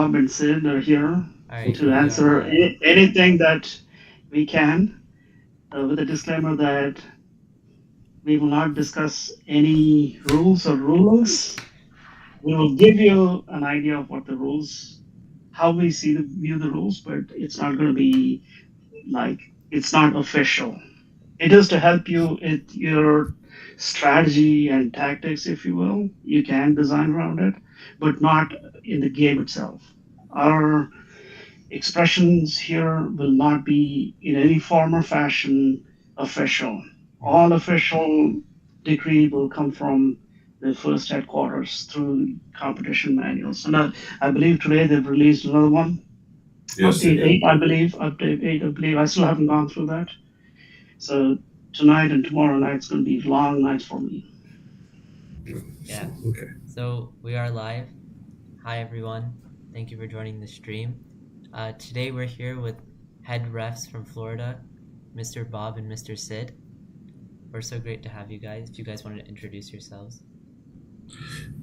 Bob and Sid are here All right, to we are answer live. anything that we can, with a disclaimer that we will not discuss any rules or rulings. We will give you an idea of what the rules, how we view the rules, but it's not going to be like it's not official. It is to help you with your strategy and tactics, if you will. You can design around it, but not in the game itself. Our expressions here will not be in any form or fashion official. Mhm. All official decree will come from the first headquarters through competition manuals. And I believe today they've released another one, Yes, they update did. 8, I believe. Update 8, I believe. I still haven't gone through that. So tonight and tomorrow night's going to be long nights for me. Yeah. Okay. So we are live. Hi everyone. Thank you for joining the stream. Today we're here with head refs from Florida, Mr. Bob and Mr. Sid. We're so great to have you guys. If you guys want to introduce yourselves.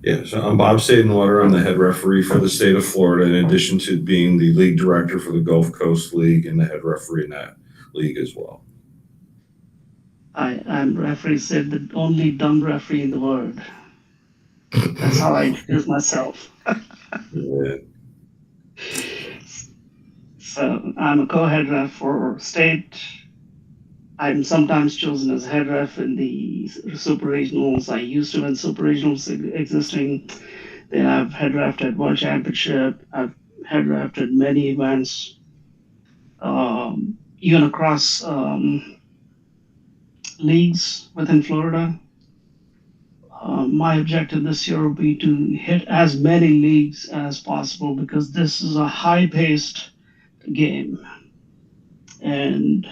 Yeah, so I'm Bob Sadenwater. I'm the head referee for the state of Florida, in addition to being the league director for the Gulf Coast League and the head referee in that league as well. I'm referee Sid, the only dumb referee in the world. That's how I introduce myself. Yeah. So I'm a co-head ref for state. I'm sometimes chosen as head ref in the super regionals. I used to win super regionals existing. Then I've head refed at World Championship. I've head refed at many events, even across leagues within Florida. My objective this year will be to hit as many leagues as possible because this is a high-paced game, and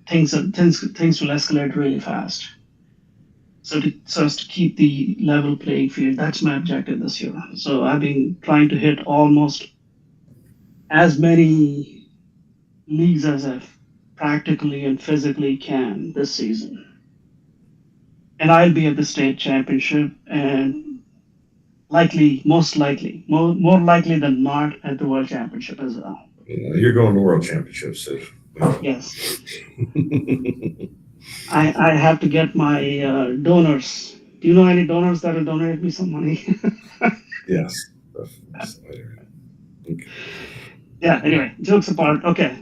things will escalate really fast. So as to keep the level playing field, that's my objective this year. So I've been trying to hit almost as many leagues as I practically and physically can this season. And I'll be at the state championship and most likely, more likely than not at the world championship as well. You're going to World Championships, Sid. Yes. I have to get my donors. Do you know any donors that will donate me some money? Yes. Okay. Yeah, anyway, jokes apart. Okay.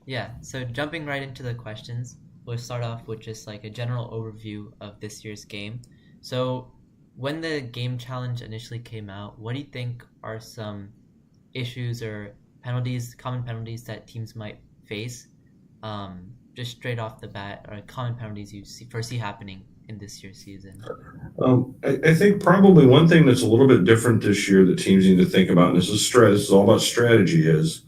Yeah. So jumping right into the questions, we'll start off with just like a general overview of this year's game. So when the game challenge initially came out, what do you think are some issues or penalties, common penalties that teams might face, just straight off the bat, or common penalties you foresee happening in this year's season? I think probably one thing that's a little bit different this year that teams need to think about, and this is all about strategy, is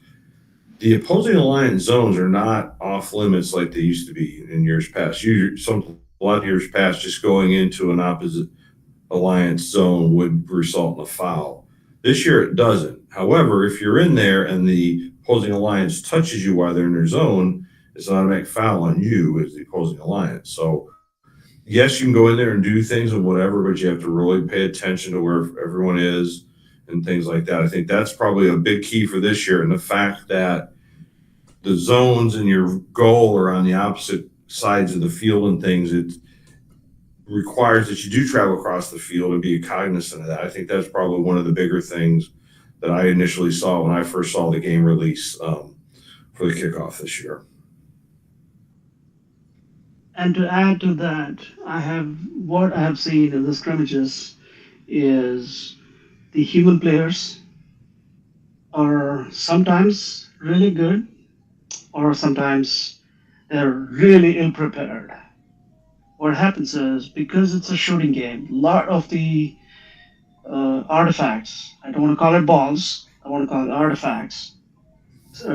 the opposing alliance zones are not off limits like they used to be in years past. A lot of years past, just going into an opposite alliance zone would result in a foul. This year it doesn't. However, if you're in there and the opposing alliance touches you while they're in their zone, it's an automatic foul on you as the opposing alliance. So yes, you can go in there and do things and whatever, but you have to really pay attention to where everyone is and things like that. I think that's probably a big key for this year, and the fact that the zones and your goal are on the opposite sides of the field and things. It requires that you do travel across the field and be cognizant of that. I think that's probably one of the bigger things that I initially saw when I first saw the game release for the kickoff this year. And to add to that, what I have seen in the scrimmages is the human players are sometimes really good, or sometimes they're really ill prepared. What happens is because it's a shooting game, a lot of the artifacts, I don't want to call it balls, I want to call it artifacts,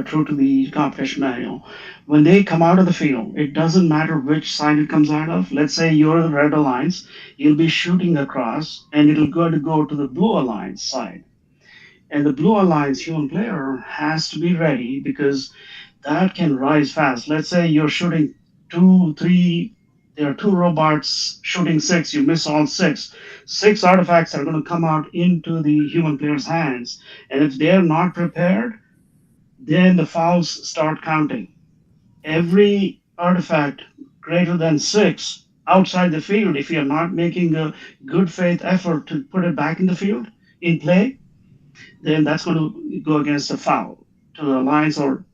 true to the competition manual. When they come out of the field, it doesn't matter which side it comes out of. Let's say you're the red alliance, you'll be shooting across, and it'll go to the blue alliance side. And the blue alliance human player has to be ready because that can rise fast. Let's say you're shooting 2, 3 There are two robots shooting six, you miss all six. Six artifacts are going to come out into the human player's hands. And if they're not prepared, then the fouls start counting. Every artifact greater than six outside the field, if you're not making a good faith effort to put it back in the field in play, then that's going to go against a foul to the alliance, or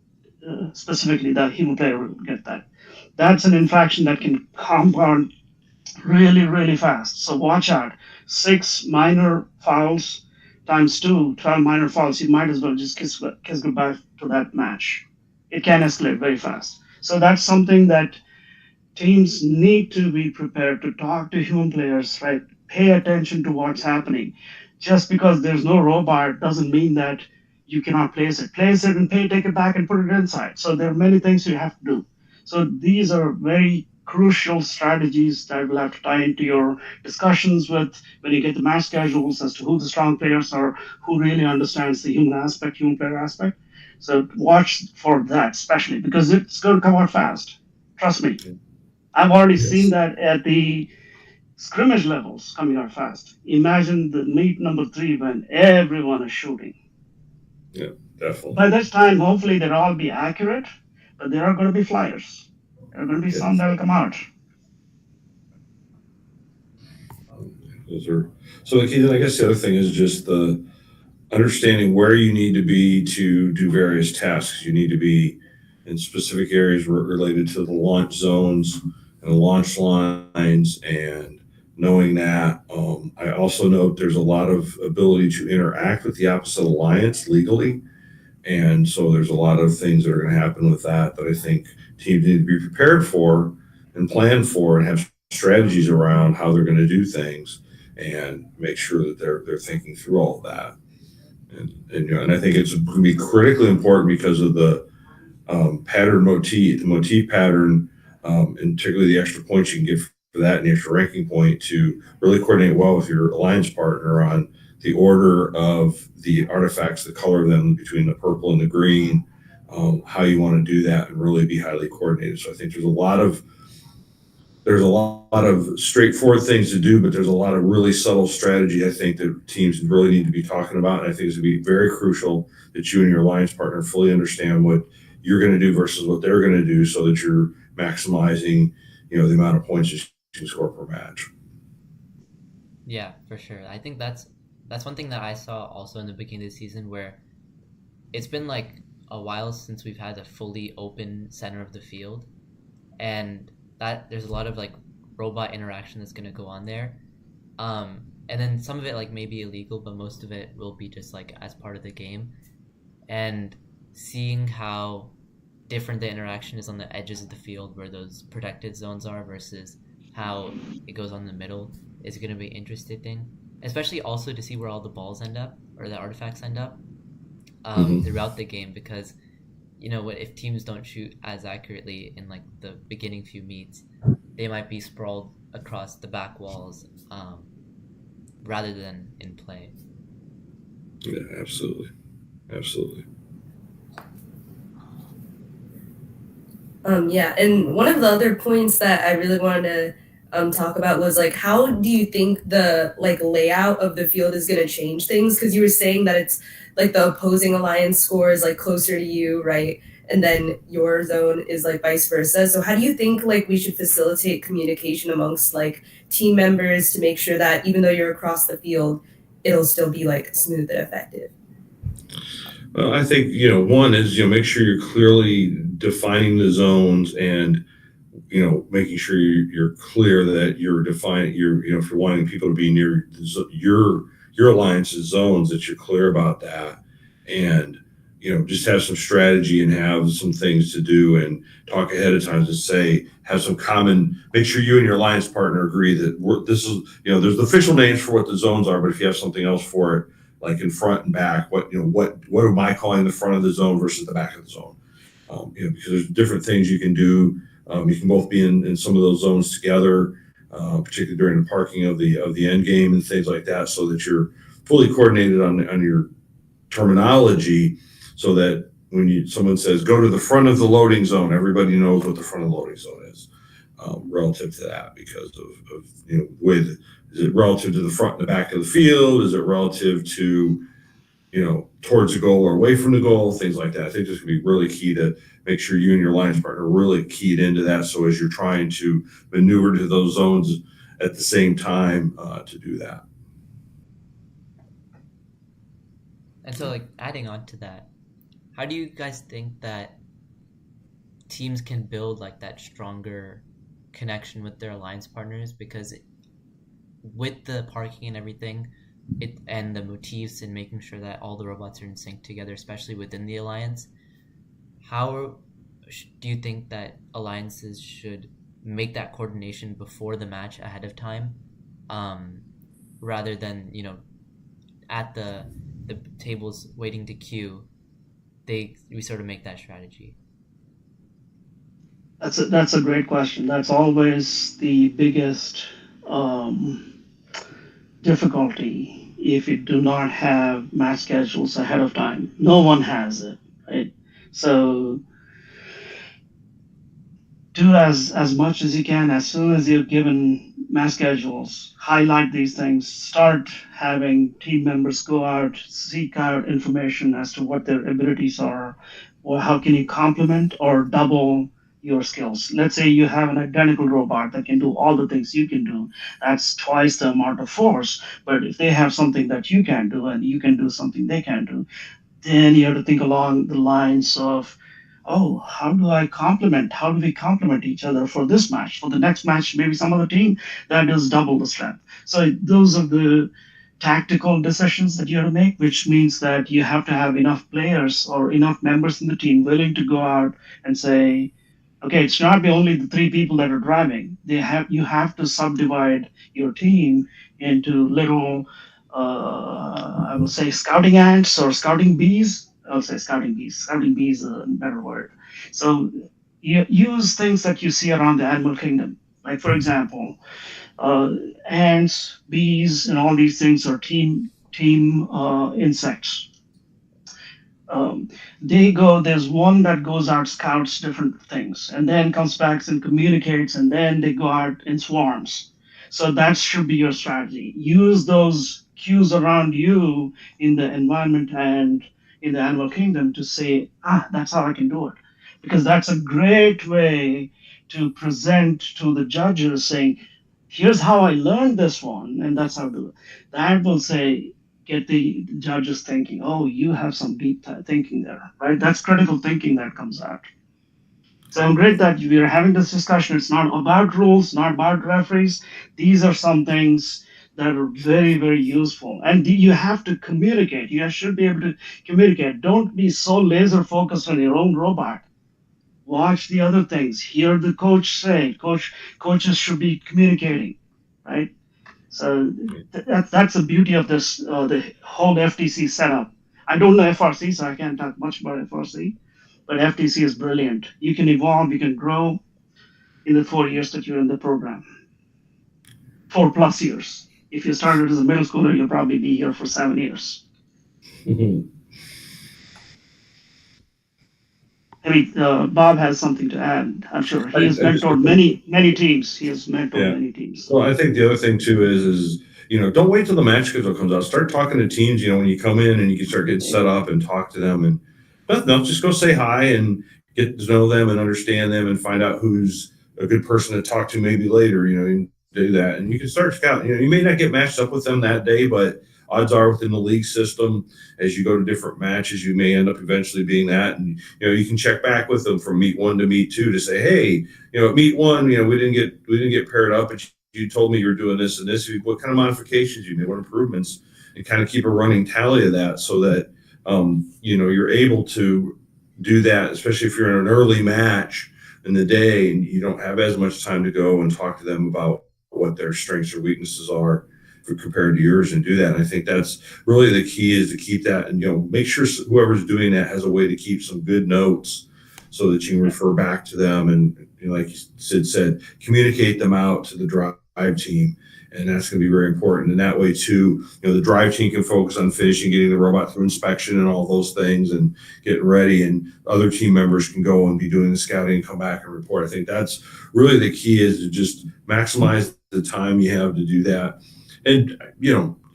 specifically the human player will get that. That's an infraction that can compound really, really fast. So watch out. Six minor fouls times two, 12 minor fouls. You might as well just kiss goodbye to that match. It can escalate very fast. So that's something that teams need to be prepared to talk to human players, right? Pay attention to what's happening. Just because there's no robot doesn't mean that you cannot place it. Place it and take it back and put it inside. So there are many things you have to do. So these are very crucial strategies that will have to tie into your discussions with when you get the match schedules as to who the strong players are, who really understands the human aspect, human player aspect. So watch for that, especially because it's going to come out fast. Trust me. I've already seen Yes. that at the scrimmage levels coming out fast. Imagine the meet number three when everyone is shooting. Yeah, definitely. By this time, hopefully, they'll all be accurate, but there are going to be flyers. There are going to be some Yes. that will come out. Those are so. Then I guess the other thing is just the understanding where you need to be to do various tasks. You need to be in specific areas related to the launch zones and the launch lines, and knowing that. I also note there's a lot of ability to interact with the opposite alliance legally, and so there's a lot of things that are going to happen with that that I think teams need to be prepared for and plan for and have strategies around how they're going to do things and make sure that they're thinking through all of that. And I think it's going to be critically important because of the pattern motif, the motif pattern, and particularly the extra points you can get for that and the extra ranking point to really coordinate well with your alliance partner on the order of the artifacts, the color of them between the purple and the green, how you want to do that and really be highly coordinated. So I think there's a lot of straightforward things to do, but there's a lot of really subtle strategy I think that teams really need to be talking about. And I think it's going to be very crucial that you and your alliance partner fully understand what you're going to do versus what they're going to do, so that you're maximizing, the amount of points you can score per match. Yeah, for sure. I think that's one thing that I saw also in the beginning of the season, where it's been like a while since we've had a fully open center of the field, and that there's a lot of like robot interaction that's gonna go on there. And then some of it like may be illegal, but most of it will be just like as part of the game. And seeing how different the interaction is on the edges of the field where those protected zones are versus how it goes on the middle is going to be interesting, especially also to see where all the balls end up or the artifacts end up Mm-hmm. throughout the game, because if teams don't shoot as accurately in like the beginning few meets, they might be sprawled across the back walls rather than in play. Yeah, absolutely, absolutely. Yeah, and one of the other points that I really wanted to talk about was like, how do you think the like layout of the field is going to change things? Because you were saying that it's like the opposing alliance score is like closer to you, right? And then your zone is like vice versa. So how do you think like we should facilitate communication amongst like team members to make sure that even though you're across the field, it'll still be like smooth and effective? Well, I think one is make sure you're clearly defining the zones, and making sure you're clear that you're defining if you're wanting people to be near your alliance's zones, that you're clear about that, and just have some strategy and have some things to do and talk ahead of time to say have some common. Make sure you and your alliance partner agree that this is there's the official names for what the zones are, but if you have something else for it, like in front and back, what am I calling the front of the zone versus the back of the zone? Because there's different things you can do. You can both be in some of those zones together, particularly during the parking of the end game and things like that, so that you're fully coordinated on your terminology, so that when someone says go to the front of the loading zone, everybody knows what the front of the loading zone is. relative to that because of with is it relative to the front and the back of the field? Is it relative to towards the goal or away from the goal? Things like that. I think this could be really key to make sure you and your alliance partner are really keyed into that. So as you're trying to maneuver to those zones at the same time to do that. And so, like, adding on to that, how do you guys think that teams can build like that stronger connection with their alliance partners? Because with the parking and everything, and the motifs and making sure that all the robots are in sync together, especially within the alliance, how do you think that alliances should make that coordination before the match ahead of time, rather than at the tables waiting to queue, we sort of make that strategy? That's a great question. That's always the biggest difficulty if you do not have match schedules ahead of time. No one has it, right? So do as much as you can as soon as you're given match schedules. Highlight these things. Start having team members go out, seek out information as to what their abilities are, or how can you complement or double your skills. Let's say you have an identical robot that can do all the things you can do. That's twice the amount of force. But if they have something that you can do and you can do something they can do, then you have to think along the lines of, oh, how do I complement? How do we complement each other for this match? For the next match, maybe some other team that does double the strength. So those are the tactical decisions that you have to make, which means that you have to have enough players or enough members in the team willing to go out and say, okay, it's not only the three people that are driving. You have to subdivide your team into little, I will say, scouting ants or scouting bees. I'll say scouting bees. Scouting bees is a better word. So you use things that you see around the animal kingdom. Like, for example, ants, bees, and all these things are team insects. There's one that goes out, scouts different things, and then comes back and communicates, and then they go out in swarms. So that should be your strategy. Use those cues around you in the environment and in the animal kingdom to say, that's how I can do it. Because that's a great way to present to the judges saying, here's how I learned this one, and that's how I do it. That will get the judges thinking, oh, you have some deep thinking there, right? That's critical thinking that comes out. So I'm great that we are having this discussion. It's not about rules, not about referees. These are some things that are very, very useful. And you have to communicate. You should be able to communicate. Don't be so laser focused on your own robot. Watch the other things. Hear the coach say. Coaches should be communicating, right? So that's the beauty of this, the whole FTC setup. I don't know FRC, so I can't talk much about FRC, but FTC is brilliant. You can evolve, you can grow in the 4 years that you're in the program. 4+ years. If you started as a middle schooler, you'll probably be here for 7 years. I mean, Bob has something to add. I'm sure he has mentored many teams. He has mentored many teams. Well, I think the other thing too is don't wait till the match schedule comes out. Start talking to teams. When you come in and you can start getting set up and talk to them, and nothing else. Just go say hi and get to know them and understand them and find out who's a good person to talk to maybe later. And do that, and you can start scouting. You may not get matched up with them that day, but odds are within the league system, as you go to different matches, you may end up eventually being that. And, you can check back with them from meet 1 to meet 2 to say, hey, at meet 1, we didn't get paired up, but you told me you were doing this and this. What kind of modifications you made, what improvements, and kind of keep a running tally of that so that, you're able to do that, especially if you're in an early match in the day and you don't have as much time to go and talk to them about what their strengths or weaknesses are compared to yours, and do that. And I think that's really the key, is to keep that, and make sure whoever's doing that has a way to keep some good notes so that you can refer back to them, and like Sid said, communicate them out to the drive team And that's going to be very important. And that way, too, the drive team can focus on finishing, getting the robot through inspection and all those things, and getting ready. And other team members can go and be doing the scouting and come back and report. I think that's really the key, is to just maximize the time you have to do that. And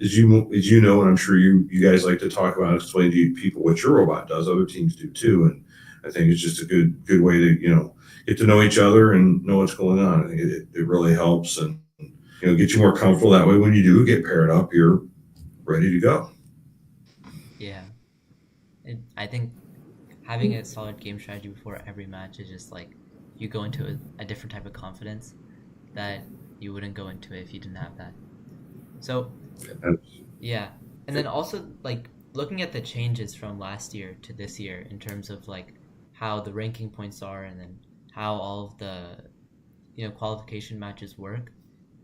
as you know, and I'm sure you guys like to talk about, explain to people what your robot does. Other teams do too, and I think it's just a good way to get to know each other and know what's going on. I think it really helps, and get you more comfortable. That way, when you do get paired up, you're ready to go. Yeah. I think having a solid game strategy before every match is just like you go into a different type of confidence that you wouldn't go into it if you didn't have that. So, yeah. And then also, like, looking at the changes from last year to this year in terms of, like, how the ranking points are, and then how all of the, qualification matches work,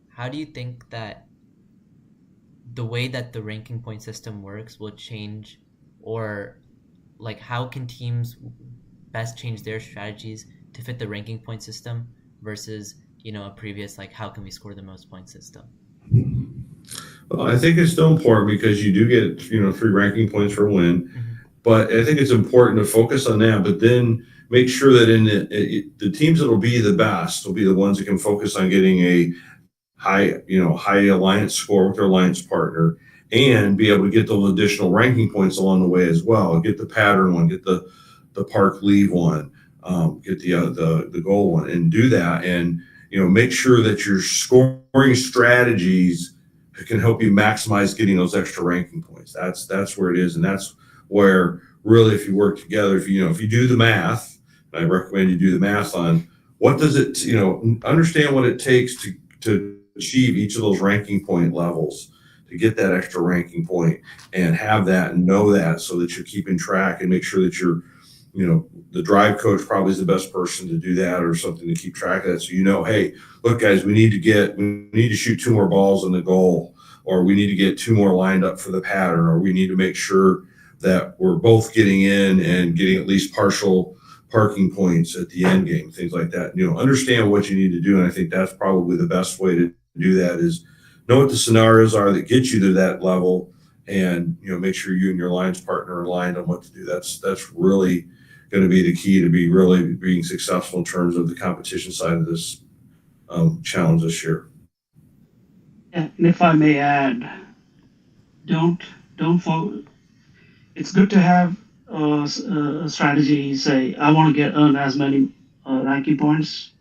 how do you think that the way that the ranking point system works will change, or, like, how can teams best change their strategies to fit the ranking point system versus, a previous, like, how can we score the most points system? Well, I think it's still important because you do get 3 ranking points for a win, Mm-hmm. but I think it's important to focus on that. But then make sure that in the teams that will be the best will be the ones that can focus on getting a high alliance score with their alliance partner, and be able to get those additional ranking points along the way as well. Get the pattern one, get the park leave one, get the goal one, and do that. And make sure that your scoring strategies can help you maximize getting those extra ranking points. That's where it is, and that's where really, if you work together, if you do the math, I recommend you do the math on what does it, understand what it takes to achieve each of those ranking point levels, to get that extra ranking point, and have that and know that, so that you're keeping track, and make sure that you're, the drive coach probably is the best person to do that, or something to keep track of that. So, hey, look, guys, we need to shoot 2 more balls in the goal, or we need to get 2 more lined up for the pattern, or we need to make sure that we're both getting in and getting at least partial parking points at the end game, things like that. Understand what you need to do. And I think that's probably the best way to do that, is know what the scenarios are that get you to that level, and make sure you and your alliance partner are aligned on what to do. That's really going to be the key to be really being successful in terms of the competition side of this challenge this year. And if I may add, don't it's good to have a strategy. Say, I want to earn as many ranking points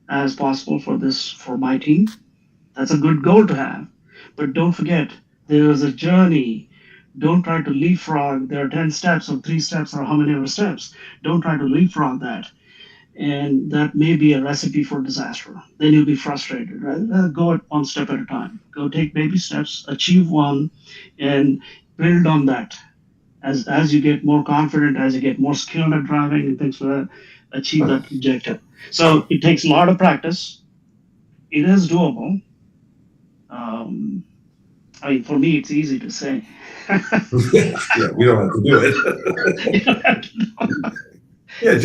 as possible for my team. That's a good goal to have. But don't forget, there is a journey. Don't try to leapfrog. There are 10 steps or 3 steps or how many other steps. Don't try to leapfrog that. And that may be a recipe for disaster. Then you'll be frustrated, right? Go it one step at a time. Go take baby steps, achieve one, and build on that. As you get more confident, as you get more skilled at driving and things like that, achieve that objective. So it takes a lot of practice. It is doable. For me, it's easy to say. Yeah, we don't have to do it. Yeah,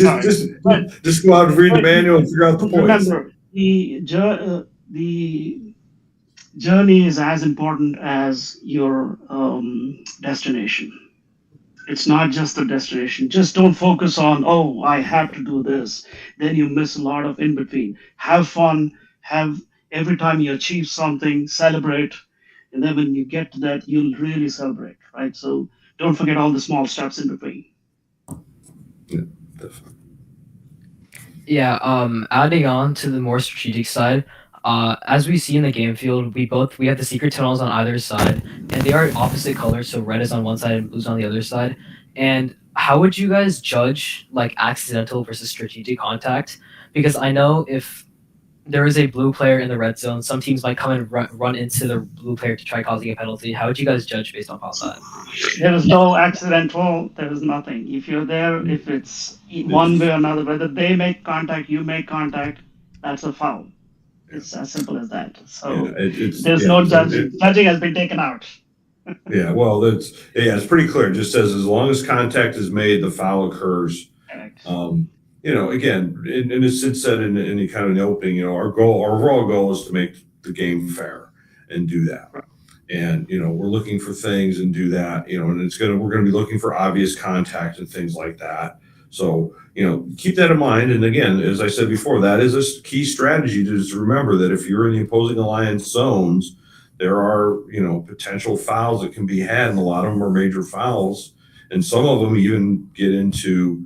just go out and read the manual and figure out the points. Remember, the journey is as important as your destination. It's not just the destination. Just don't focus on, oh, I have to do this. Then you miss a lot of in between. Have fun. Every time you achieve something, celebrate. And then when you get to that, you'll really celebrate, right? So don't forget all the small steps in between. Yeah, definitely. Yeah, adding on to the more strategic side, as we see in the game field, we have the secret tunnels on either side, and they are opposite colors, so red is on one side and blue's on the other side. And how would you guys judge, like, accidental versus strategic contact? Because I know if there is a blue player in the red zone, some teams might come and run into the blue player to try causing a penalty. How would you guys judge based on that? There is no accidental. There is nothing. If you're there, if it's one way or another, whether they make contact, you make contact, that's a foul. It's as simple as that. So there's no judging. Judging has been taken out. Yeah, well, it's pretty clear. It just says as long as contact is made, the foul occurs. Correct. Again, and as Sid said in the kind of the opening, our overall goal is to make the game fair. and do that. And we're looking for things and do that. And we're gonna be looking for obvious contact and things like that. So keep that in mind. And again, as I said before, that is a key strategy to just remember that if you're in the opposing alliance zones, there are potential fouls that can be had, and a lot of them are major fouls, and some of them even get into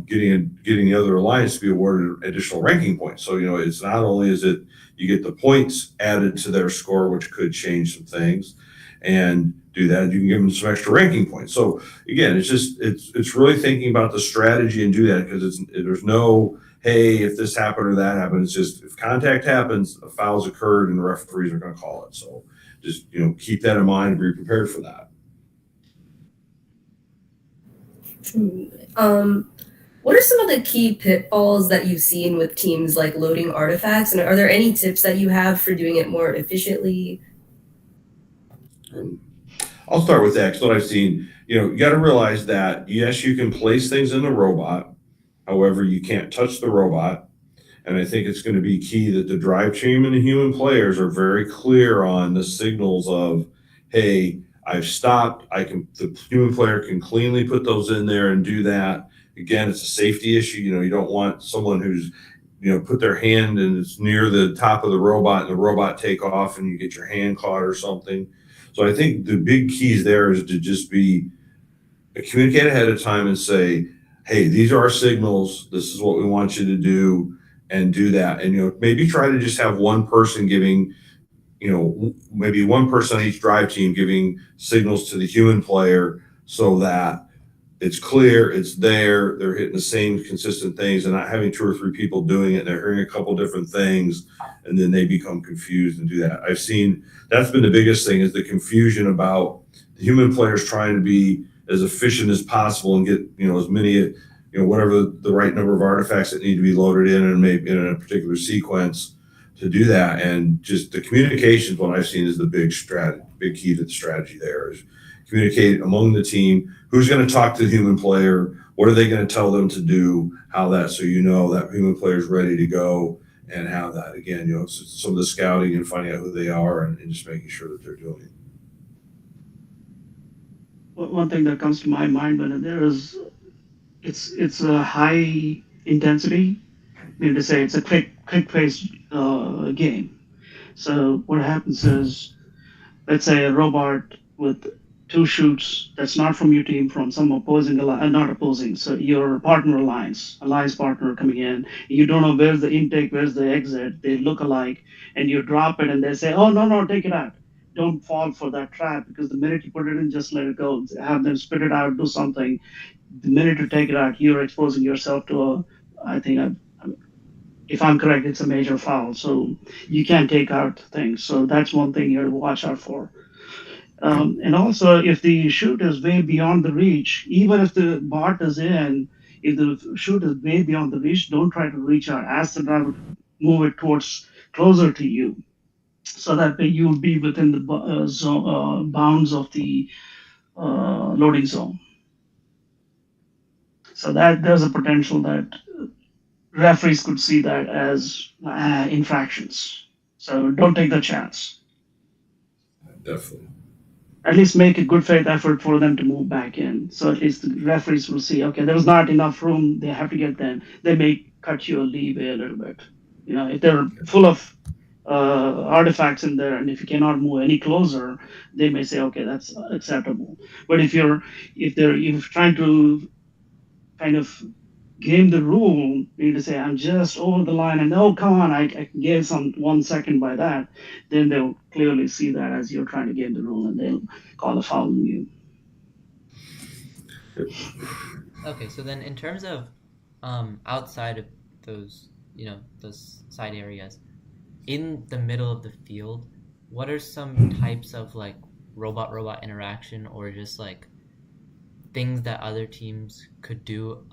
getting the other alliance to be awarded additional ranking points. So it's not only is it you get the points added to their score, which could change some things, and do that. You can give them some extra ranking points. So again, it's really thinking about the strategy and do that, because there's no, hey, if this happened or that happened. It's just if contact happens, a foul's occurred, and the referees are going to call it. So just keep that in mind and be prepared for that. What are some of the key pitfalls that you've seen with teams like loading artifacts, and are there any tips that you have for doing it more efficiently? I'll start with that, because what I've seen, you got to realize that yes, you can place things in the robot. However, you can't touch the robot. And I think it's going to be key that the drive team and the human players are very clear on the signals of, hey, I've stopped. The human player can cleanly put those in there and do that. Again, it's a safety issue. You don't want someone who's put their hand and it's near the top of the robot, and the robot take off and you get your hand caught or something. So I think the big keys there is to just communicate ahead of time and say, hey, these are our signals. This is what we want you to do, and do that. And maybe try to just have one person giving, maybe one person on each drive team giving signals to the human player, so that it's clear, it's there, they're hitting the same consistent things, and not having two or three people doing it and they're hearing a couple different things, and then they become confused and do that. I've seen that's been the biggest thing, is the confusion about the human players trying to be as efficient as possible and get as many whatever the right number of artifacts that need to be loaded in, and maybe in a particular sequence to do that. And just the communication, what I've seen is the big key to the strategy there, is communicate among the team. Who's going to talk to the human player? What are they going to tell them to do? How that, so that human player is ready to go, and how that, again, some of the scouting and finding out who they are, and just making sure that they're doing it. One thing that comes to my mind when it's a high intensity. I mean to say it's a quick paced game. So what happens is, let's say a robot with two shoots that's not from your team, from some opposing not opposing, so your partner alliance partner coming in. You don't know where's the intake, where's the exit. They look alike, and you drop it, and they say, "Oh no, take it out." Don't fall for that trap, because the minute you put it in, just let it go. Have them spit it out, do something. The minute you take it out, you're exposing yourself to I think, if I'm correct, it's a major foul. So you can't take out things. So that's one thing you have to watch out for. And also, if the shoot is way beyond the reach, even if the bot is in, if the shoot is way beyond the reach, don't try to reach out. Ask the driver to move it towards closer to you, so that you'll be within the bounds of the loading zone. So that there's a potential that referees could see that as infractions. So don't take the chance. Definitely. At least make a good faith effort for them to move back in. So at least the referees will see, okay, there's not enough room. They have to get them. They may cut you a leeway a little bit. If they're full of artifacts in there, and if you cannot move any closer, they may say, okay, that's acceptable. But if you're trying to kind of game the rule, you need to say, I'm just over the line, and oh, come on, I can gain some 1 second by that. Then they'll clearly see that as you're trying to game the rule, and they'll call a foul on you. Okay, so then in terms of outside of those side areas, in the middle of the field, what are some types of like robot interaction, or just like things that other teams could do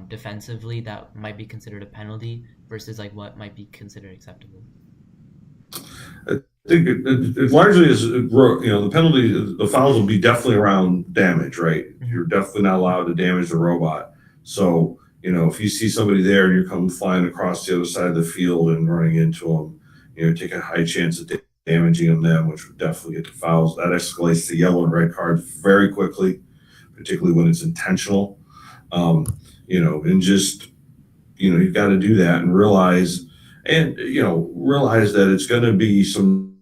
defensively that might be considered a penalty versus like what might be considered acceptable? I think it largely is, the penalty, the fouls will be definitely around damage, right? Mm-hmm. You're definitely not allowed to damage the robot. So, if you see somebody there and you're coming flying across the other side of the field and running into them, take a high chance of damaging them, which would definitely get to fouls. That escalates to yellow and red cards very quickly, particularly when it's intentional. Um, and just you've got to do that and realize that it's going to be some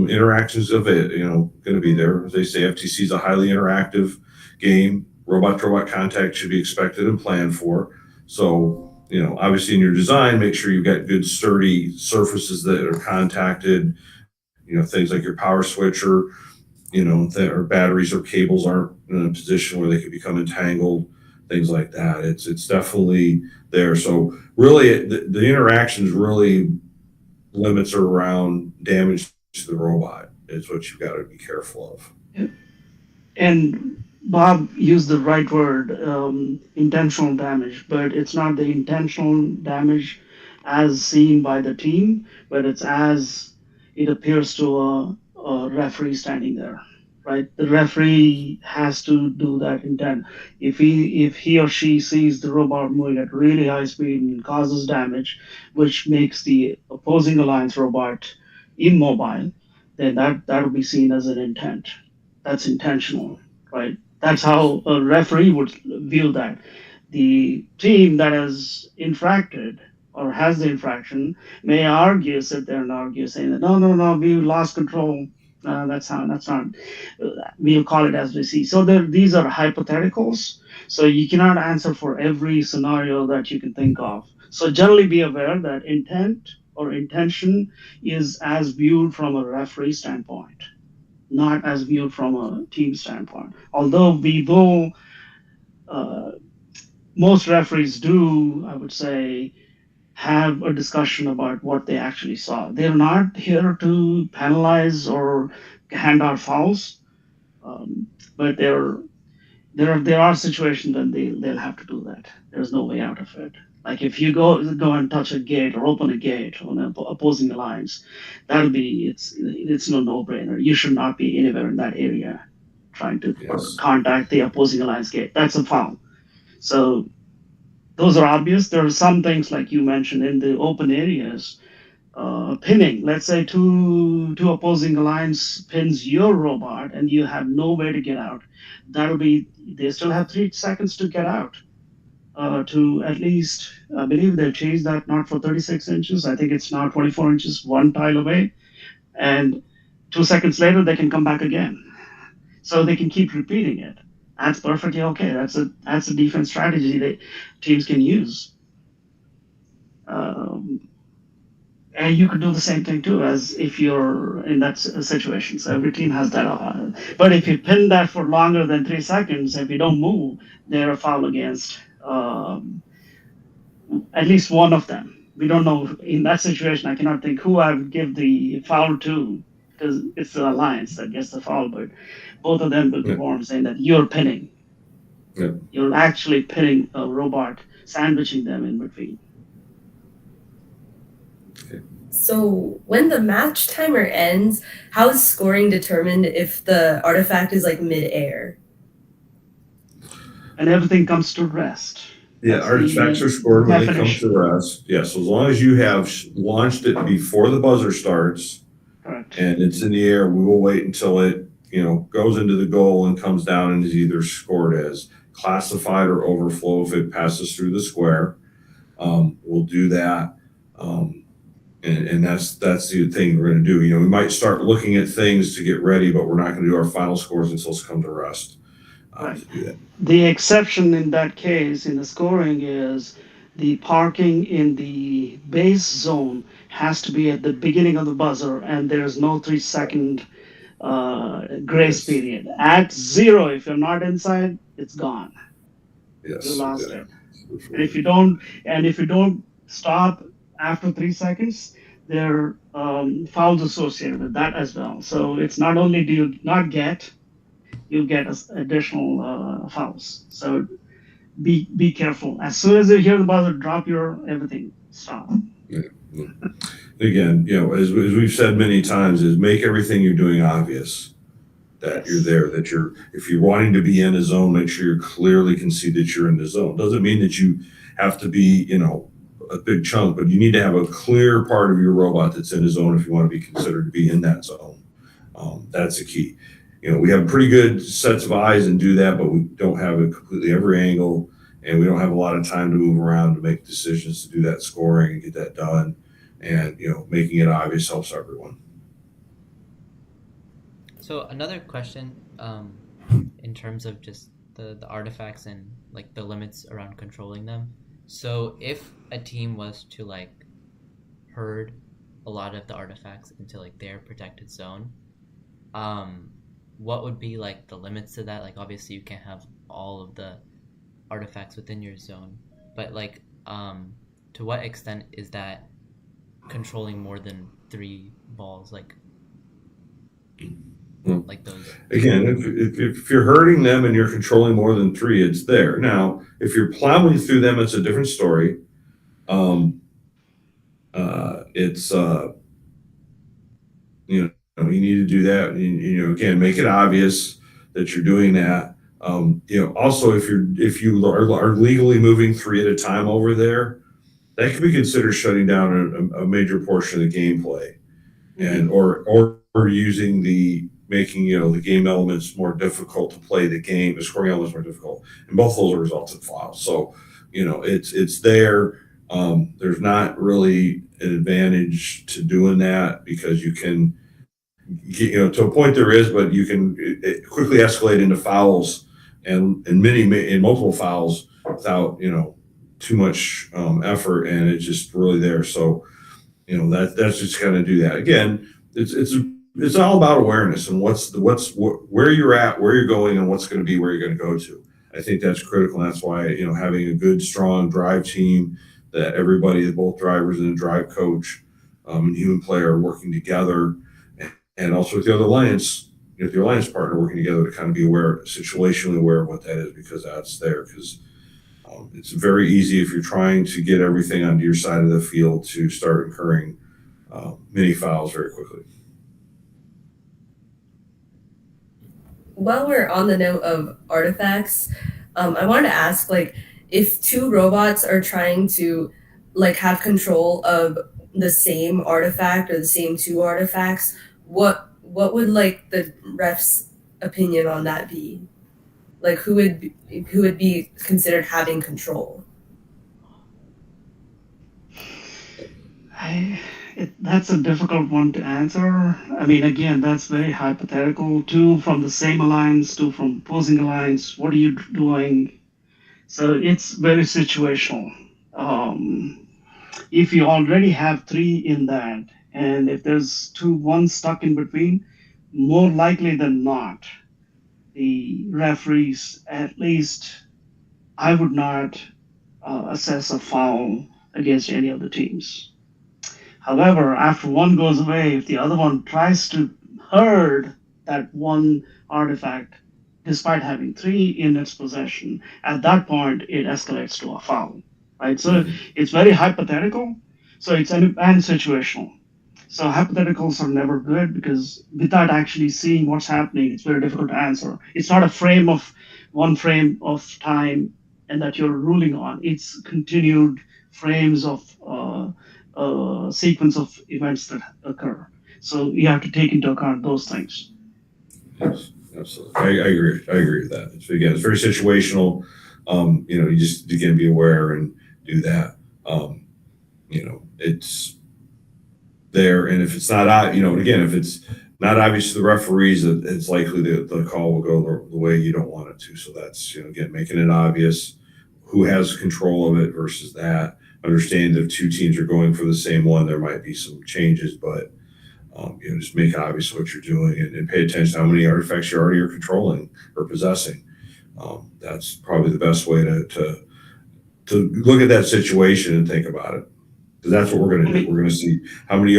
interactions of it. Going to be there. As they say, FTC is a highly interactive game. Robot to robot contact should be expected and planned for. So, obviously in your design, make sure you've got good sturdy surfaces that are contacted. Things like your power switch or batteries or cables aren't in a position where they could become entangled. Things like that. It's definitely there. So really, the interactions really limits are around damage to the robot. Is what you've got to be careful of. And Bob used the right word, intentional damage, but it's not the intentional damage as seen by the team, but it's as it appears to a referee standing there, right? The referee has to do that intent. If he or she sees the robot moving at really high speed and causes damage, which makes the opposing alliance robot immobile, then that'll be seen as an intent. That's intentional, right? That's how a referee would view that. The team that has infracted or has the infraction may argue, sit there and argue, saying that no, we lost control. That's not. We'll call it as we see. So these are hypotheticals. So you cannot answer for every scenario that you can think of. So generally be aware that intent or intention is as viewed from a referee standpoint, not as viewed from a team standpoint. Although we will, uh, most referees do, I would say, have a discussion about what they actually saw. They're not here to penalize or hand out fouls, but there are situations when they'll have to do that. There's no way out of it. Like if you go and touch a gate or open a gate on an opposing alliance, it's no brainer. You should not be anywhere in that area trying to Yes. contact the opposing alliance gate. That's a foul. So those are obvious. There are some things like you mentioned in the open areas, pinning. Let's say two opposing alliance pins your robot and you have no way to get out. They still have 3 seconds to get out. To at least, I believe they've changed that not for 36 inches. I think it's now 24 inches, one tile away. And 2 seconds later, they can come back again. So they can keep repeating it. That's perfectly okay. That's a defense strategy that teams can use. Um, and you could do the same thing too, as if you're in that situation. So every team has that. But if you pin that for longer than 3 seconds, if you don't move, they're a foul against at least one of them. We don't know in that situation. I cannot think who I would give the foul to because it's the alliance that gets the foul. But both of them will be Yeah. warned saying that you're pinning. Yeah. You're actually pinning a robot, sandwiching them in between. So when the match timer ends, how is scoring determined if the artifact is like mid-air? And everything comes to rest. Yeah, That's artifacts the are scored when they come definition. to rest. Yes, as long as you have launched it before the buzzer starts Correct. and it's in the air, we will wait until it, goes into the goal and comes down and is either scored as classified or overflow if it passes through the square. We'll do that. And that's the thing we're going to do. We might start looking at things to get ready, but we're not going to do our final scores until it's come to rest. Right. To do that. The exception in that case in the scoring is the parking in the base zone has to be at the beginning of the buzzer, and there's no 3 second grace Yes. period. At 0, if you're not inside, it's gone. Yes. You lost Yeah. it. And if you don't stop after 3 seconds, there are fouls associated with that as well. So it's not only do you not get, you get additional fouls. So be careful. As soon as you hear the buzzer, drop your everything. Stop. Again, as we've said many times, is make everything you're doing obvious. That Yes. you're there, if you're wanting to be in a zone, make sure you clearly can see that you're in the zone. Doesn't mean that you have to be, a big chunk, but you need to have a clear part of your robot that's in a zone if you want to be considered to be in that zone. That's the key. We have pretty good sets of eyes and do that, but we don't have it completely every angle, and we don't have a lot of time to move around to make decisions to do that scoring and get that done. And making it obvious helps everyone. So another question, in terms of just the artifacts and like the limits around controlling them. So if a team was to like herd a lot of the artifacts into like their protected zone, what would be like the limits to that? Like obviously you can't have all of the artifacts within your zone, but like to what extent is that controlling more than 3 balls, like those? Again, if you're hurting them and you're controlling more than 3, it's there. Now, if you're plowing through them, it's a different story. It's you need to do that. Again, make it obvious that you're doing that. Also, if you are legally moving 3 at a time over there, that could be considered shutting down a major portion of the gameplay, and or using making the game elements more difficult to play the game, the scoring elements more difficult, and both those are results in fouls. So it's there. There's not really an advantage to doing that because you can to a point there is, but you can quickly escalate into fouls and multiple fouls without too much effort, and it's just really there. So that's just going to do that. Again, it's all about awareness and where you're at, where you're going, and what's going to be where you're going to go to. I think that's critical, and that's why having a good, strong drive team that everybody, both drivers and the drive coach and human player, are working together, and also with the other alliance, your alliance partner working together to kind of be situationally aware of what that is, because that's there. Because it's very easy if you're trying to get everything onto your side of the field to start incurring mini fouls very quickly. While we're on the note of artifacts, I wanted to ask, like, if 2 robots are trying to like have control of the same artifact or the same 2 artifacts, what would like the ref's opinion on that be? Like, who would be considered having control? That's a difficult one to answer. I mean, again, that's very hypothetical. 2 from the same alliance, 2 from opposing alliance. What are you doing? So it's very situational. If you already have 3 in that, and if there's 1 stuck in between, more likely than not, the referees, at least I would not assess a foul against any of the teams. However, after 1 goes away, if the other one tries to herd that 1 artifact, despite having 3 in its possession, at that point it escalates to a foul, right? So it's very hypothetical. So it's and situational. So hypotheticals are never good because without actually seeing what's happening, it's very difficult to answer. It's not a 1 frame of time and that you're ruling on. It's continued frames of sequence of events that occur. So you have to take into account those things. Yes, absolutely. I agree with that. It's very situational. You just again be aware and do that. It's there, and if it's not again, if it's not obvious to the referees, it's likely the call will go the way you don't want it to. So that's again making it obvious who has control of it versus that. Understand that if 2 teams are going for the same one, there might be some changes, but just make it obvious what you're doing and pay attention to how many artifacts you already are controlling or possessing. That's probably the best way to look at that situation and think about it. Because that's what we're going to do. We're going to see how many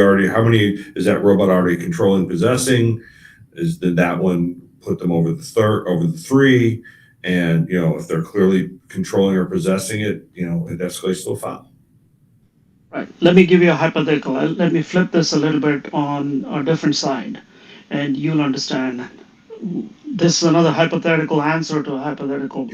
is that robot already controlling, possessing? Did that one put them over the 3? And if they're clearly controlling or possessing it, it escalates to a foul. Right. Let me give you a hypothetical. Let me flip this a little bit on a different side, and you'll understand. This is another hypothetical answer to a hypothetical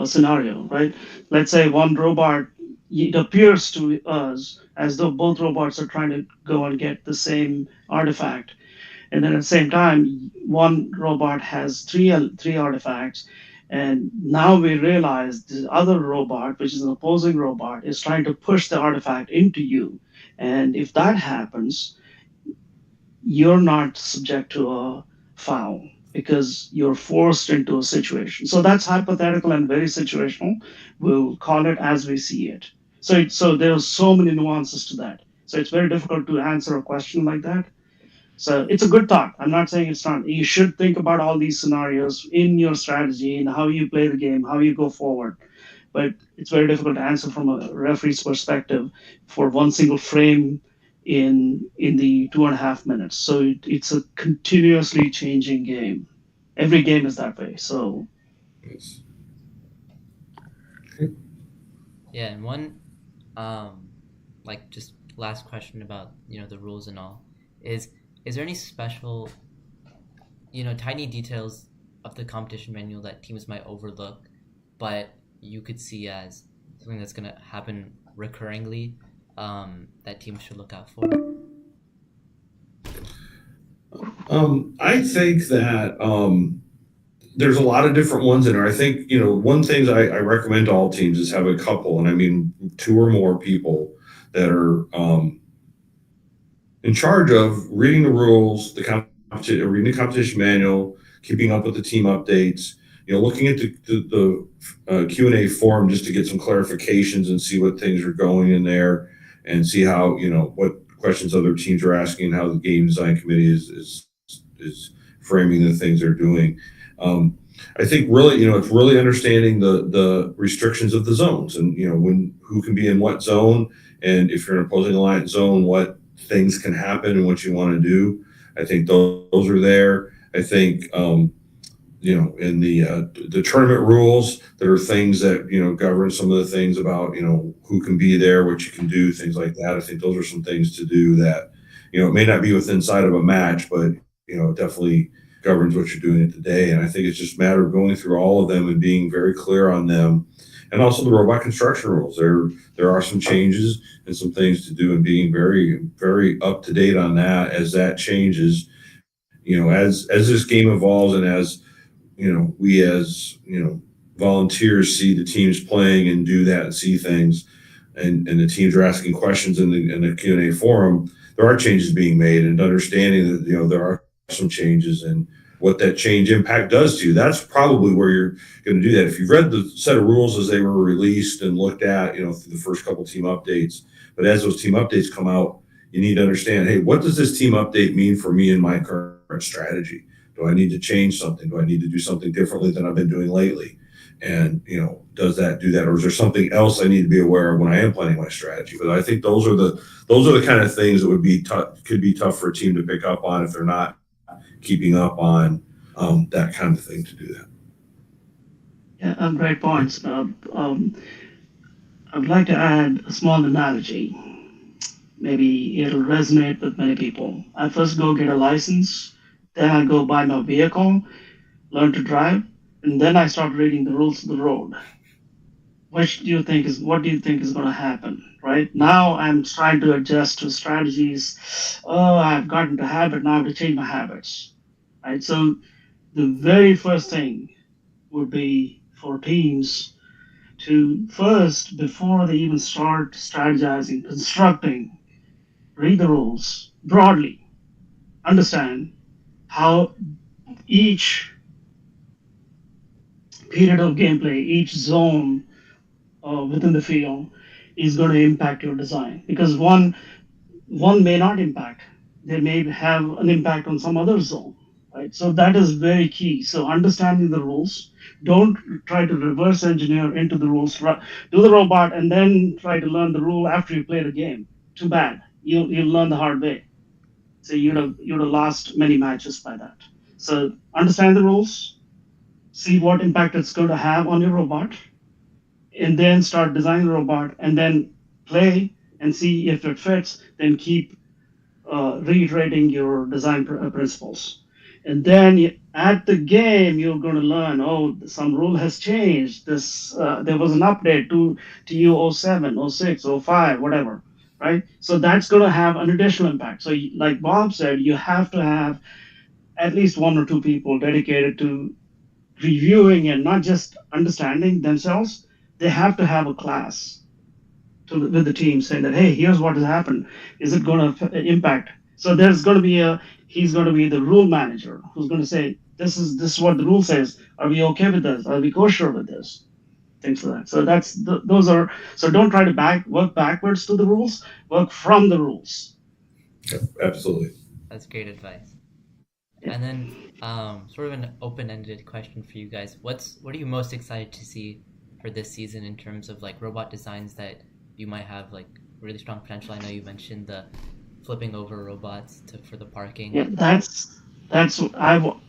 scenario, right? Let's say 1 robot it appears to us as though both robots are trying to go and get the same artifact, and then at the same time one robot has three artifacts, and now we realize the other robot, which is an opposing robot, is trying to push the artifact into you. And if that happens, you're not subject to a foul because you're forced into a situation. So that's hypothetical and very situational. We'll call it as we see it. So there's so many nuances to that. So it's very difficult to answer a question like that. So it's a good thought. I'm not saying it's not. You should think about all these scenarios in your strategy and how you play the game, how you go forward. But it's very difficult to answer from a referee's perspective for one single frame in the 2.5 minutes. So it's a continuously changing game. Every game is that way. So Yes. Yeah, and one like just last question about, the rules and all is there any special, tiny details of the competition manual that teams might overlook, but you could see as something that's going to happen recurringly, that teams should look out for? I think that there's a lot of different ones in there. I think, one thing I recommend to all teams is have a couple, and I mean two or more people that are in charge of reading the rules, reading the competition manual, keeping up with the team updates. Looking at the Q&A forum just to get some clarifications and see what things are going in there, and see how what questions other teams are asking, and how the game design committee is framing the things they're doing. I think really, it's really understanding the restrictions of the zones, and when who can be in what zone, and if you're in an opposing alliance zone, what things can happen and what you want to do. I think those are there. I think in the tournament rules, there are things that govern some of the things about who can be there, what you can do, things like that. I think those are some things to do that it may not be within sight of a match, but definitely governs what you're doing it today. And I think it's just a matter of going through all of them and being very clear on them. And also the robot construction rules. There are some changes and some things to do, and being very, very up to date on that as that changes. As this game evolves, and as we as volunteers see the teams playing and do that and see things, and the teams are asking questions in the Q&A forum, there are changes being made, and understanding that there are some changes, and what that change impact does to you. That's probably where you're going to do that. If you've read the set of rules as they were released and looked at, through the first couple team updates, but as those team updates come out, you need to understand, hey, what does this team update mean for me in my current strategy? Do I need to change something? Do I need to do something differently than I've been doing lately? And does that do that, or is there something else I need to be aware of when I am planning my strategy? But I think those are the kind of things that could be tough for a team to pick up on if they're not keeping up on that kind of thing to do that. yeah, great points. I would like to add a small analogy. Maybe it'll resonate with many people. I first go get a license, then I go buy my vehicle, learn to drive, and then I start reading the rules of the road. What do you think is going to happen? Right now, I'm trying to adjust to strategies. Oh, I've gotten to habit now, I have to change my habits. Right. So the very first thing would be for teams to first, before they even start strategizing, constructing, read the rules broadly, understand how each period of gameplay, each zone within the field is going to impact your design, because one may not impact. They may have an impact on some other zone, right? So that is very key. So understanding the rules. Don't try to reverse engineer into the rules. Do the robot and then try to learn the rule after you play the game. Too bad. You'll learn the hard way. So you'd have lost many matches by that. So understand the rules, see what impact it's going to have on your robot, and then start designing the robot, and then play and see if it fits. Then keep reiterating your design principles. And then at the game, you're going to learn, oh, some rule has changed. There was an update to you 07, 06, 05, whatever, right? So that's going to have an additional impact. So, like Bob said, you have to have at least one or two people dedicated to reviewing and not just understanding themselves. They have to have a class with the team saying that, hey, here's what has happened. Is it going to impact? So there's going to be he's going to be the rule manager who's going to say, this is what the rule says. Are we okay with this? Are we kosher with this? Things like that. So those are, so don't try to work backwards to the rules. Work from the rules. Yeah, absolutely. That's great advice. Yeah. And then sort of an open-ended question for you guys. What are you most excited to see for this season in terms of like robot designs that you might have like really strong potential? I know you mentioned the flipping over robots for the parking. Yeah,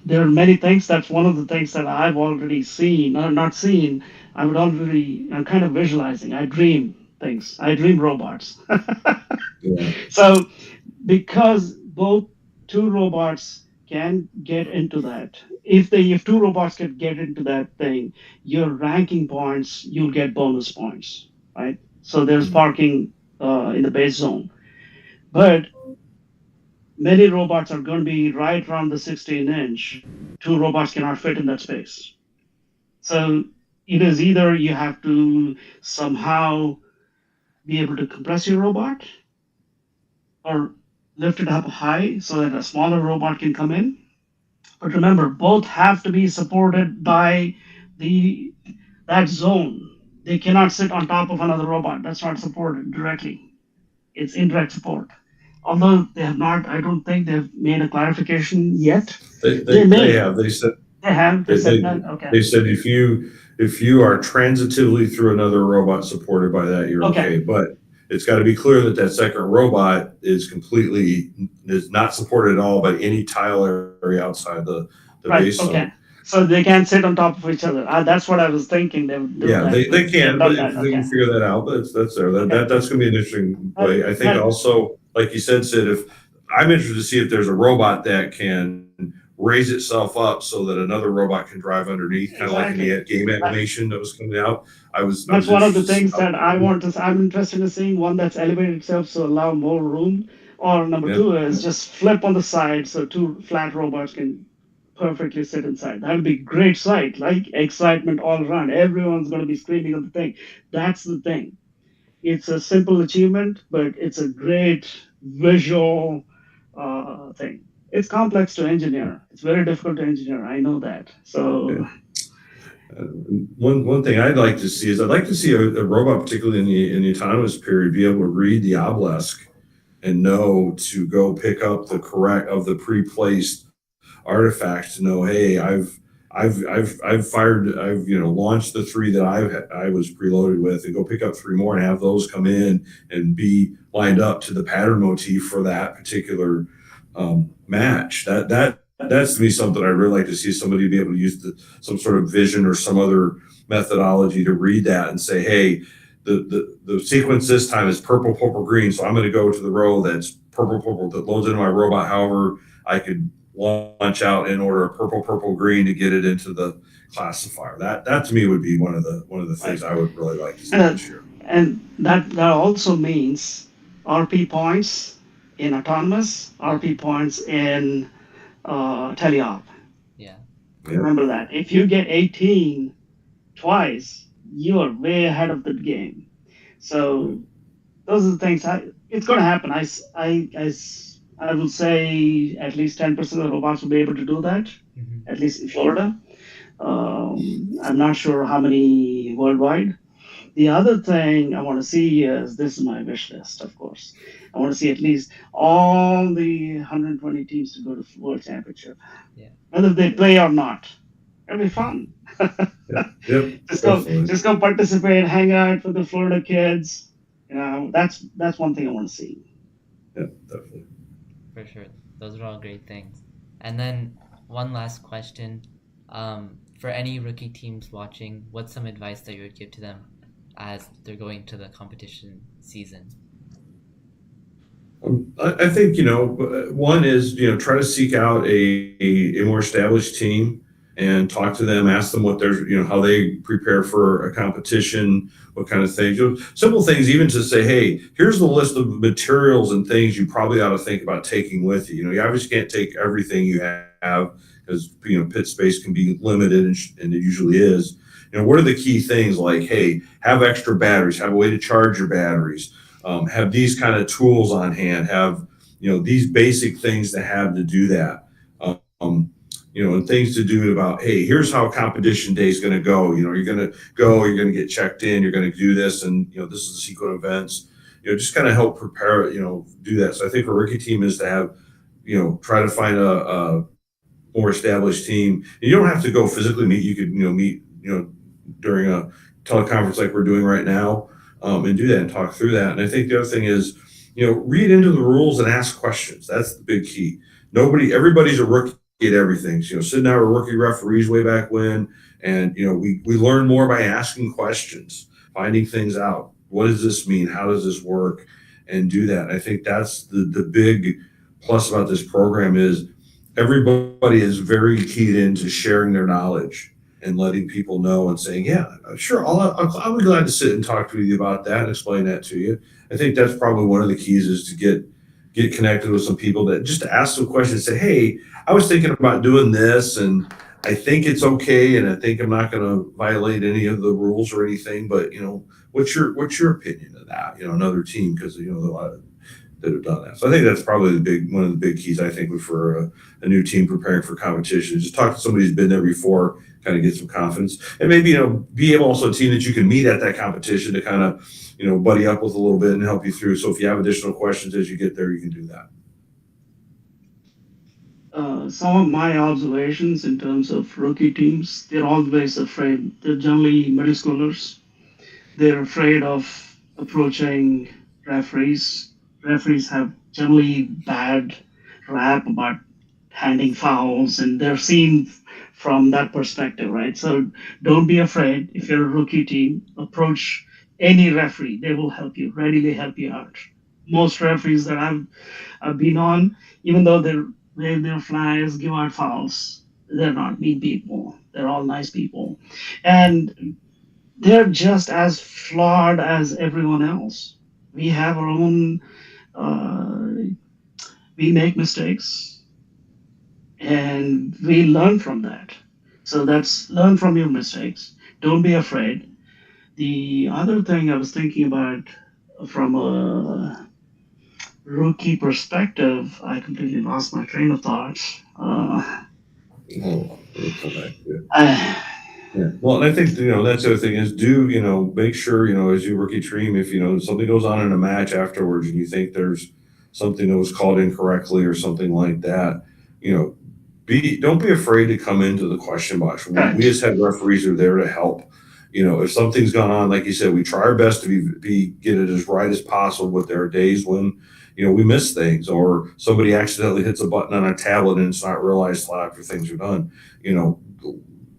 there are many things. That's one of the things that I've already seen, or not seen. I'm kind of visualizing. I dream things. I dream robots. Yeah. So because both two robots can get into that, if two robots can get into that thing, your ranking points, you'll get bonus points, right? So there's parking in the base zone, but many robots are going to be right around the 16-inch. Two robots cannot fit in that space. So it is either you have to somehow be able to compress your robot or lift it up high so that a smaller robot can come in. But remember, both have to be supported by the that zone. They cannot sit on top of another robot. That's not supported directly. It's indirect support. Although they have not, I don't think they've made a clarification yet. They have. They said They have. They said that. Okay. They said if you are transitively through another robot supported by that, you're okay. But it's got to be clear that second robot is not supported at all by any tile area outside the base zone. Okay. So they can't sit on top of each other. That's what I was thinking. They would do that. They can, but if they can figure that out, that's there. That's going to be an interesting way. I think also, like you said, Sid, if I'm interested to see if there's a robot that can raise itself up so that another robot can drive underneath, kind of like in the game animation that was coming out. That's one of the things that I'm interested in seeing, one that's elevated itself so allow more room. Or number two is just flip on the side so two flat robots can perfectly sit inside. That would be a great sight, like excitement all around. Everyone's going to be screaming on the thing. That's the thing. It's a simple achievement, but it's a great visual thing. It's complex to engineer. It's very difficult to engineer. I know that. So one thing I'd like to see is a robot, particularly in the autonomous period, be able to read the obelisk and know to go pick up the correct of the pre-placed artifacts to know, hey, I've launched the three that I was preloaded with, and go pick up three more and have those come in and be lined up to the pattern motif for that particular match. That's to me something I'd really like to see, somebody be able to use some sort of vision or some other methodology to read that and say, hey, the sequence this time is purple, purple, green, so I'm going to go to the row that's purple, purple, that loads into my robot. However, I could launch out in order of purple, purple, green to get it into the classifier. That to me would be one of the things I would really like to see this year. And that also means RP points in autonomous, RP points in teleop. Yeah. Remember that. If you get 18 twice, you are way ahead of the game. So those are the things. It's going to happen. I will say at least 10% of the robots will be able to do that, at least in Florida. I'm not sure how many worldwide. The other thing I want to see is, this is my wish list, of course. I want to see at least all the 120 teams to go to World Championship. Yeah. Whether they play or not. It'll be fun. Just go participate, hang out with the Florida kids. That's one thing I want to see. Yeah, definitely. For sure. Those are all great things. And then one last question. For any rookie teams watching, what's some advice that you would give to them as they're going to the competition season? I think one is try to seek out a more established team and talk to them, ask them what they're how they prepare for a competition, what kind of things, simple things, even to say, hey, here's the list of materials and things you probably ought to think about taking with you. You obviously can't take everything you have because pit space can be limited, and it usually is. What are the key things like, hey, have extra batteries, have a way to charge your batteries, have these kind of tools on hand, have these basic things to have to do that, um, and things to do about, hey, here's how competition day is going to go. You're going to go, you're going to get checked in, you're going to do this, and this is the sequence of events. Just kind of help prepare, do that. So I think a rookie team is to have, try to find a more established team. And you don't have to go physically meet. You could meet during a teleconference like we're doing right now, and do that and talk through that. And I think the other thing is, read into the rules and ask questions. That's the big key. Everybody's a rookie at everything. So, Sid and I were rookie referees way back when, and we learn more by asking questions, finding things out. What does this mean? How does this work? And do that. And I think that's the big plus about this program is everybody is very keyed into sharing their knowledge and letting people know and saying, yeah, sure, I'll be glad to sit and talk to you about that and explain that to you. I think that's probably one of the keys is to get connected with some people that just to ask some questions, say, hey, I was thinking about doing this and I think it's okay and I think I'm not going to violate any of the rules or anything, but what's your opinion of that? Another team, because a lot that have done that. So I think that's probably one of the big keys I think for a new team preparing for competition. Just talk to somebody who's been there before, kind of get some confidence, and maybe be able also a team that you can meet at that competition to kind of buddy up with a little bit and help you through. So if you have additional questions as you get there, you can do that. Some of my observations in terms of rookie teams, they're always afraid. They're generally middle schoolers. They're afraid of approaching referees. Referees have generally bad rap about handing fouls, and they're seen from that perspective, right? So don't be afraid. If you're a rookie team, approach any referee. They will help you, readily help you out. Most referees that I've been on, even though they wave their flags, give out fouls, they're not mean people. They're all nice people. And they're just as flawed as everyone else. We have our own, uh, we make mistakes and we learn from that. So that's learn from your mistakes. Don't be afraid. The other thing I was thinking about from a rookie perspective, I completely lost my train of thought. Oh, we'll come back to it. I, Yeah. Well, and I think that's the other thing is do make sure as you rookie team, if something goes on in a match afterwards and you think there's something that was called incorrectly or something like that, you know be don't be afraid to come into the question box. We correct. as head referees are there to help. If something's gone on, like you said, we try our best to get it as right as possible. But there are days when we miss things, or somebody accidentally hits a button on a tablet and it's not realized till after things are done. You know,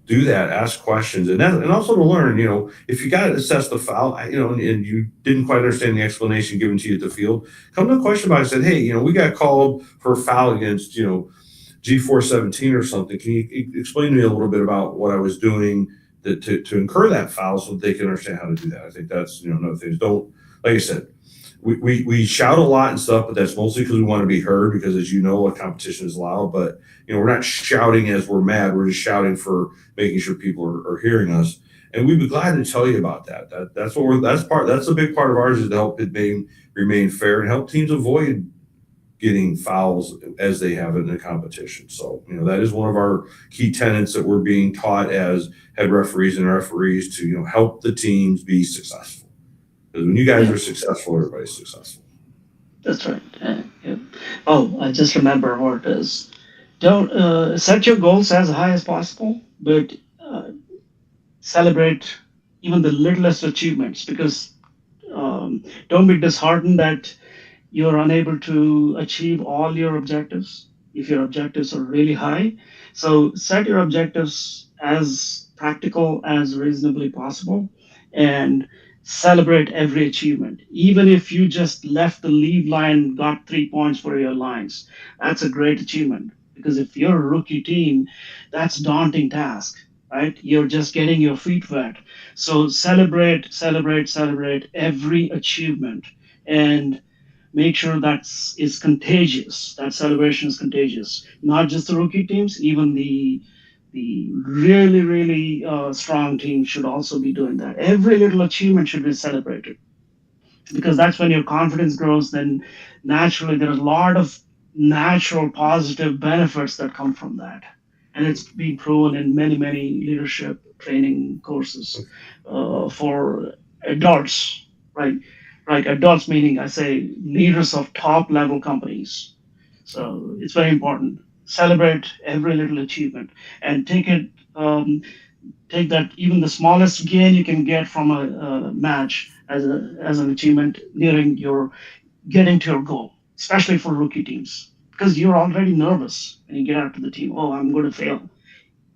do that, ask questions, and also to learn. If you got to assess the foul, and you didn't quite understand the explanation given to you at the field, come to the question box and said, hey, we got called for a foul against G417 or something. Can you explain to me a little bit about what I was doing to incur that foul so that they can understand how to do that? I think that's another thing. Don't, like I said, we shout a lot and stuff, but that's mostly because we want to be heard. Because as you know, a competition is loud, but we're not shouting as we're mad. We're just shouting for making sure people are hearing us. And we'd be glad to tell you about that. That's a big part of ours is to help it remain fair and help teams avoid getting fouls as they have in the competition. So, that is one of our key tenets that we're being taught as head referees and referees to, help the teams be successful. Because when you guys Yeah, are successful, everybody's successful. that's right. Yeah. Oh, I just remember what it is. Don't set your goals as high as possible, but uh, celebrate even the littlest achievements because don't be disheartened that you're unable to achieve all your objectives if your objectives are really high. So set your objectives as practical as reasonably possible and Celebrate every achievement. Even if you just left the lead line, got 3 points for your lines, that's a great achievement. Because if you're a rookie team, that's a daunting task, right? You're just getting your feet wet. So celebrate, celebrate, celebrate every achievement, and make sure that's is contagious. That celebration is contagious. Not just the rookie teams, even the really really strong teams should also be doing that. Every little achievement should be celebrated, because that's when your confidence grows. Then naturally there are a lot of natural positive benefits that come from that, and it's been proven in many leadership training courses for adults, right? Right, adults meaning I say leaders of top level companies. So it's very important. Celebrate every little achievement and take it. Take that, even the smallest gain you can get from a match as an achievement nearing your getting to your goal, especially for rookie teams, because you're already nervous when you get out to the team. Oh, I'm going to fail.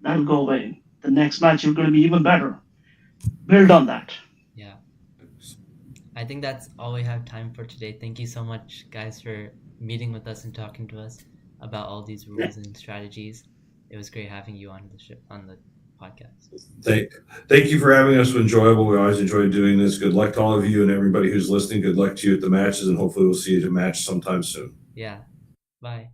That'll go away. The next match you're going to be even better. Build on that. Yeah. I think that's all we have time for today. Thank you so much, guys, for meeting with us and talking to us about all these rules and strategies. It was great having you on the podcast. Thank you for having us. Enjoyable. We always enjoy doing this. Good luck to all of you and everybody who's listening. Good luck to you at the matches, and hopefully we'll see you at a match sometime soon. Yeah. Bye.